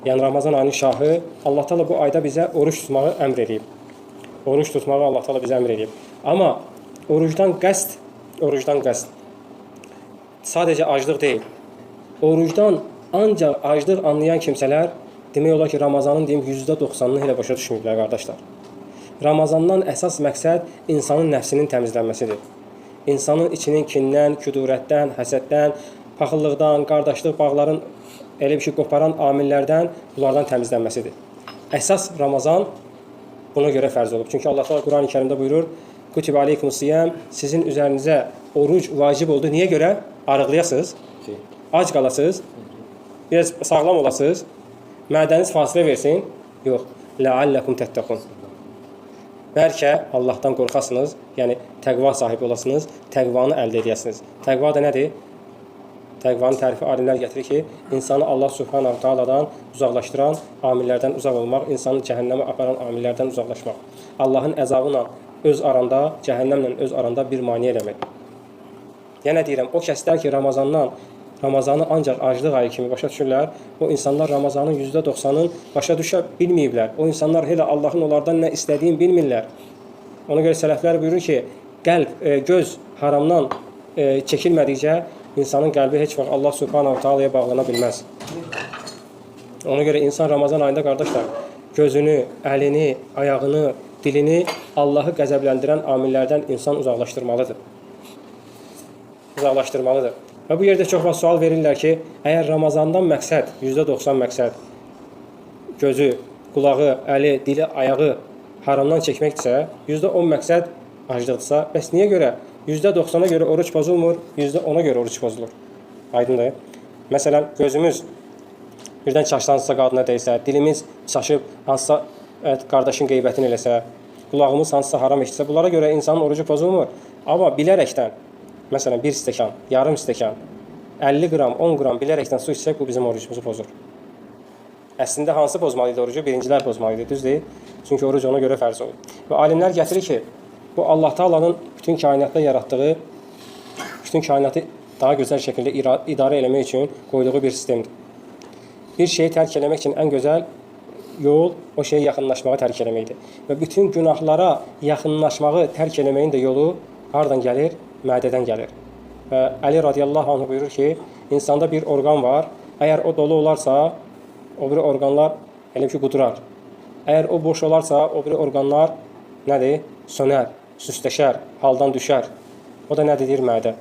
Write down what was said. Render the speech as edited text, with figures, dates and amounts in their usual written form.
Yəni Ramazan ayının şahı. Allah Teala bu ayda bizə oruç tutmağı əmr edib. Oruç tutmağı Allah Teala bizə əmr edib. Amma orucdan qəsd sadəcə aclıq deyil. Orucdan ancaq aclıq anlayan kimsələr demək olar ki, Ramazanın deyim %90'ını elə başa düşmürlər qardaşlar. Ramazandan əsas məqsəd insanın nəfsinin təmizlənməsidir. İnsanın içinin kindən, küdurətdən, həsəddən, paxıllıqdan, qardaşlıq bağların elə bir şey qoparan amillərdən bunlardan təmizlənməsidir. Əsas Ramazan buna görə fərz olub. Çünki Allah Teala Quran-ı Kərimdə buyurur: "Kutiba aleykumus-siyam", sizin üzərinizə oruc vacib oldu. Niyə görə? Arıqlayasınız, ac qalasınız, biraz sağlam olasınız, mədəniz fasilə versin. Yox. La'allakum tettaqun. Bəlkə Allahdan qorxasınız, yəni təqva sahibi olasınız, təqvanı əldə edəsiniz. Təqva da nədir? Təqvanın tərifi alimlər gətirir ki, insanı Allah Subhanahu Taala'dan uzaqlaşdıran amillərdən uzaq olmaq, insanı cəhənnəmə aparan amillərdən uzaqlaşmaq. Allahın əzabıyla öz aranda, cəhənnəmlə öz aranda bir maniyə eləmək. Yenə deyirəm, o kəslər ki, Ramazanı ancaq aclıq ayı kimi başa düşürlər, o insanlar Ramazanın %90'ını başa düşə bilməyiblər. O insanlar hələ Allahın onlardan nə istədiyini bilmirlər. Ona görə sələflər buyurur ki, göz haramdan çəkilmədikcə insanın qəlbi heç vaxt Allah Subhanahu Taala'ya bağlana bilməz. Ona görə insan Ramazan ayında qardaşlar gözünü, əlini, ayağını, dilini Allahı qəzəbləndirən amillərdən insan uzaqlaşdırmalıdır. Və bu yerdə çox vaxt sual verirlər ki, əgər Ramazandan məqsəd, %90 məqsəd, gözü, qulağı, əli, dili, ayağı haramdan çəkməkdirsə, %10 məqsəd aclıqdırsa, bəs niyə görə %90'a görə oruç pozulmur, %10'a görə oruç pozulur? Aydındır. Məsələn, gözümüz birdən çaşlansısa qadına deyilsə, dilimiz çaşıb hansısa qardaşın qeybətini eləsə, qulağımız hansısa haram eşitsə, bunlara görə insanın orucu pozulmur. Amma bilərəkdən, məsələn, bir stəkan, yarım stəkan, 50 qram, 10 qram bilərəkdən su içsək, bu bizim orucumuzu pozur. Əslində, hansı pozmalıydı orucu? Birincilər pozmalıydı, düz deyil. Çünki oruc ona görə fərz olur. Və alimlər gətirir ki, bu Allah Taala'nın bütün kainatda yaratdığı, bütün kainatı daha gözəl şəkildə idarə eləmək üçün qoyduğu bir sistemdir. Bir şeyi tərk eləmək üçün ən gözəl yol o şeyə yaxınlaşmağı tərk eləməkdir. Və bütün günahlara yaxınlaşmağı tərk eləməyin də yolu hardan gəlir? Mədədən gəlir. Və Əli radiyallahu anh buyurur ki, insanda bir orqan var, əgər o dolu olarsa, o biri orqanlar elə ki qudurar. Əgər o boş olarsa, o biri orqanlar nədir? Sönər, süstləşər, haldan düşər. O da nədir? Mədə.